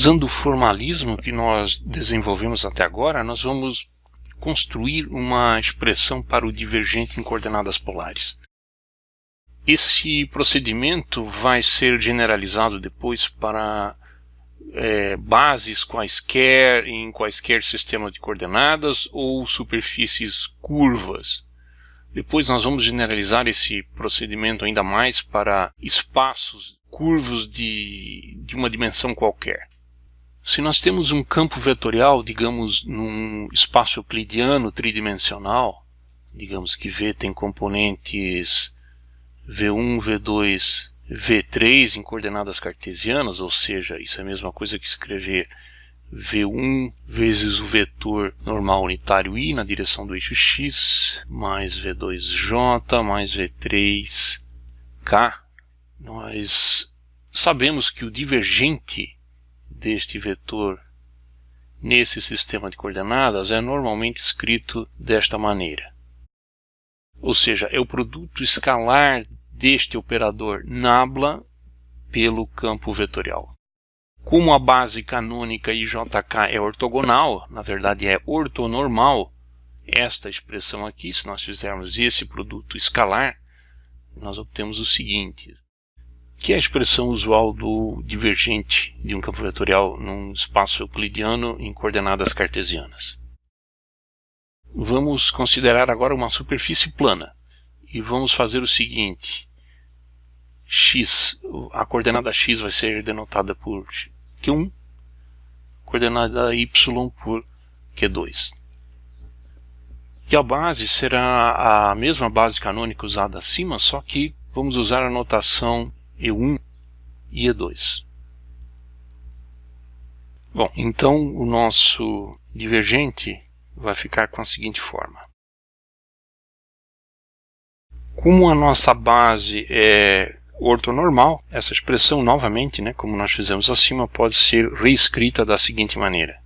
Usando o formalismo que nós desenvolvemos até agora, nós vamos construir uma expressão para o divergente em coordenadas polares. Esse procedimento vai ser generalizado depois para bases quaisquer em quaisquer sistema de coordenadas ou superfícies curvas. Depois nós vamos generalizar esse procedimento ainda mais para espaços curvos de uma dimensão qualquer. Se nós temos um campo vetorial, digamos, num espaço euclidiano tridimensional, digamos que V tem componentes V1, V2, V3 em coordenadas cartesianas, ou seja, isso é a mesma coisa que escrever V1 vezes o vetor normal unitário I na direção do eixo X, mais V2J, mais V3K. Nós sabemos que o divergente deste vetor nesse sistema de coordenadas é normalmente escrito desta maneira. Ou seja, é o produto escalar deste operador nabla pelo campo vetorial. Como a base canônica IJK é ortogonal, na verdade é ortonormal, esta expressão aqui, se nós fizermos esse produto escalar, nós obtemos o seguinte, que é a expressão usual do divergente de um campo vetorial num espaço euclidiano em coordenadas cartesianas. Vamos considerar agora uma superfície plana e vamos fazer o seguinte. X, a coordenada x vai ser denotada por Q1, a coordenada y por Q2. E a base será a mesma base canônica usada acima, só que vamos usar a notação E1 e E2. Bom, então o nosso divergente vai ficar com a seguinte forma. Como a nossa base é ortonormal, essa expressão novamente, como nós fizemos acima, pode ser reescrita da seguinte maneira.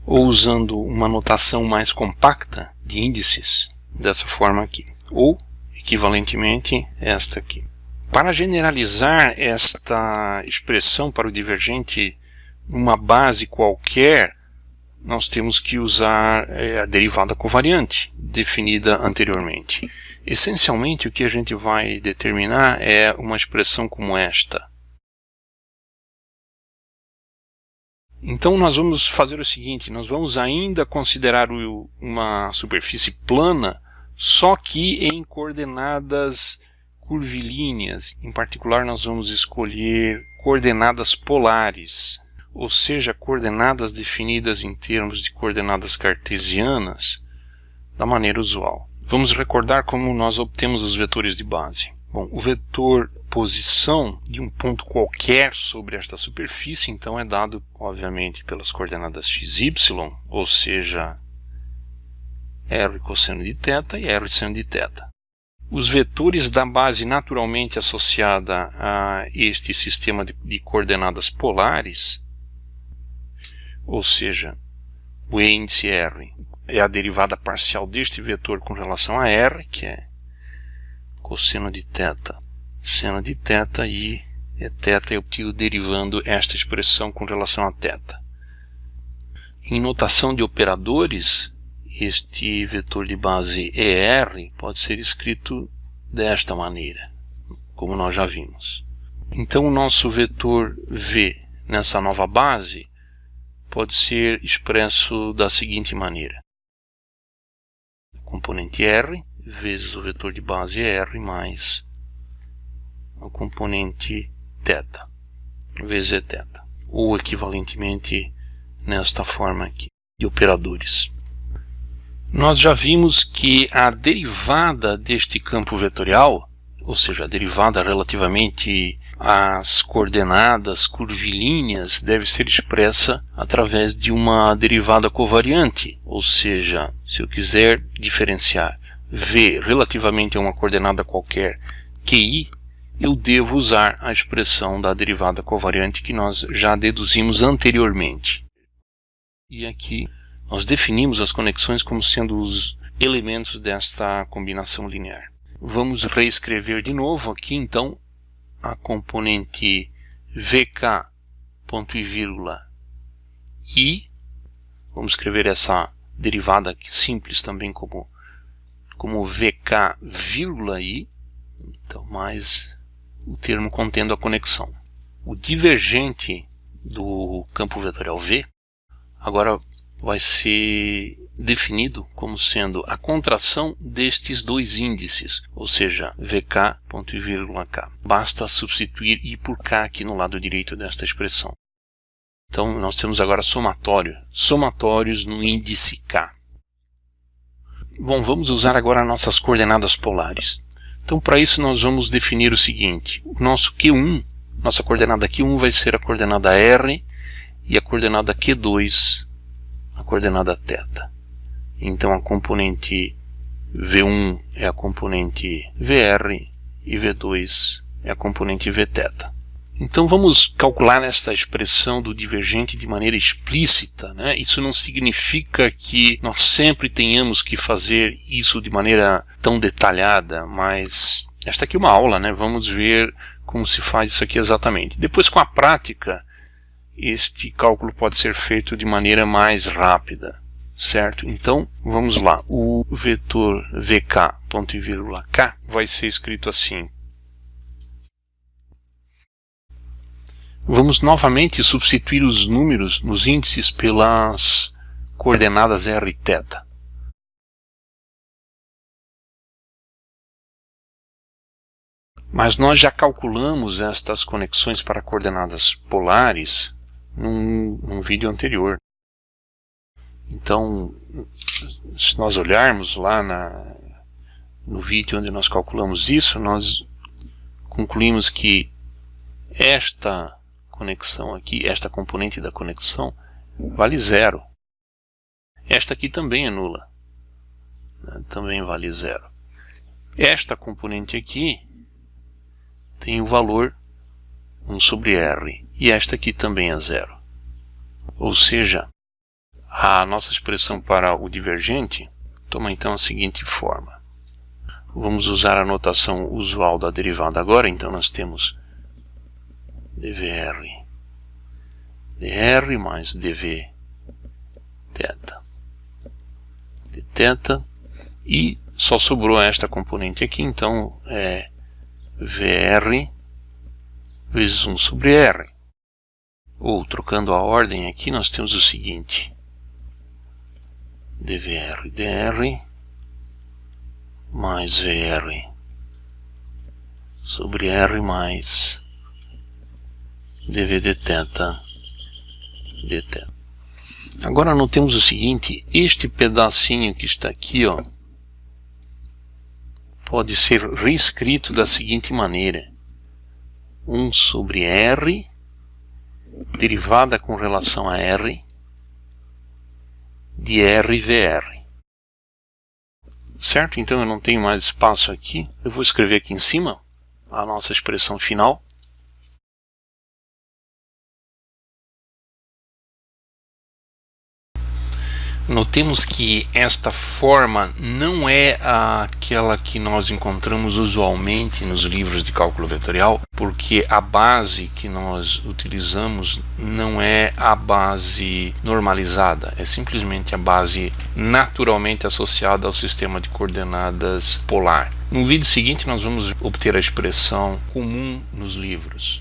Ou usando uma notação mais compacta de índices, dessa forma aqui. Ou, equivalentemente, esta aqui. Para generalizar esta expressão para o divergente numa base qualquer, nós temos que usar a derivada covariante, definida anteriormente. Essencialmente, o que a gente vai determinar é uma expressão como esta. Então, nós vamos fazer o seguinte, nós vamos ainda considerar uma superfície plana, só que em coordenadas curvilíneas. Em particular, nós vamos escolher coordenadas polares, ou seja, coordenadas definidas em termos de coordenadas cartesianas, da maneira usual. Vamos recordar como nós obtemos os vetores de base. Bom, o vetor posição de um ponto qualquer sobre esta superfície, então, é dado, obviamente, pelas coordenadas x, y, ou seja, r cosseno de θ e r seno de θ. Os vetores da base naturalmente associada a este sistema de coordenadas polares, ou seja, o índice r é a derivada parcial deste vetor com relação a r, que é cosseno de θ, seno de θ, e θ é obtido derivando esta expressão com relação a θ. Em notação de operadores, este vetor de base ER pode ser escrito desta maneira, como nós já vimos. Então o nosso vetor V nessa nova base pode ser expresso da seguinte maneira. Componente R vezes o vetor de base R mais o componente θ vezes Eθ, ou equivalentemente nesta forma aqui, de operadores. Nós já vimos que a derivada deste campo vetorial, ou seja, a derivada relativamente às coordenadas curvilíneas, deve ser expressa através de uma derivada covariante, ou seja, se eu quiser diferenciar V relativamente a uma coordenada qualquer QI, eu devo usar a expressão da derivada covariante que nós já deduzimos anteriormente. E aqui nós definimos as conexões como sendo os elementos desta combinação linear. Vamos reescrever de novo aqui, então, a componente vk, ponto e vírgula, i, vamos escrever essa derivada aqui simples também como vk, vírgula i, então mais o termo contendo a conexão. O divergente do campo vetorial V agora vai ser definido como sendo a contração destes dois índices, ou seja, vk, ponto e vírgula k. Basta substituir i por k aqui no lado direito desta expressão. Então nós temos agora somatórios no índice k. Bom, vamos usar agora nossas coordenadas polares. Então para isso nós vamos definir o seguinte: o nosso Q1, nossa coordenada Q1 vai ser a coordenada R e a coordenada Q2, a coordenada θ. Então a componente V1 é a componente VR e V2 é a componente Vθ. Então vamos calcular esta expressão do divergente de maneira explícita, né? Isso não significa que nós sempre tenhamos que fazer isso de maneira tão detalhada, mas esta aqui é uma aula, né? Vamos ver como se faz isso aqui exatamente. Depois, com a prática, este cálculo pode ser feito de maneira mais rápida, certo? Então vamos lá. O vetor vk, ponto e vírgula k, vai ser escrito assim. Vamos novamente substituir os números nos índices pelas coordenadas r e θ. Mas nós já calculamos estas conexões para coordenadas polares num vídeo anterior. Então, se nós olharmos lá no vídeo onde nós calculamos isso, nós concluímos que esta conexão aqui, esta componente da conexão, vale 0. Esta aqui também é nula, né? Também vale 0. Esta componente aqui tem o valor 1 sobre R, e esta aqui também é 0. Ou seja, a nossa expressão para o divergente toma então a seguinte forma. Vamos usar a notação usual da derivada agora, então nós temos dvr dr mais dv θ dθ, e só sobrou esta componente aqui, então é vr vezes 1 sobre r. Ou, trocando a ordem aqui, nós temos o seguinte: dvr dr mais vr sobre r mais dv dθ dθ. Agora notemos o seguinte: este pedacinho que está aqui, ó, pode ser reescrito da seguinte maneira: 1 sobre r, derivada com relação a r, de r e vr. Certo? Então eu não tenho mais espaço aqui. Eu vou escrever aqui em cima a nossa expressão final. Notemos que esta forma não é aquela que nós encontramos usualmente nos livros de cálculo vetorial, porque a base que nós utilizamos não é a base normalizada, é simplesmente a base naturalmente associada ao sistema de coordenadas polar. No vídeo seguinte nós vamos obter a expressão comum nos livros.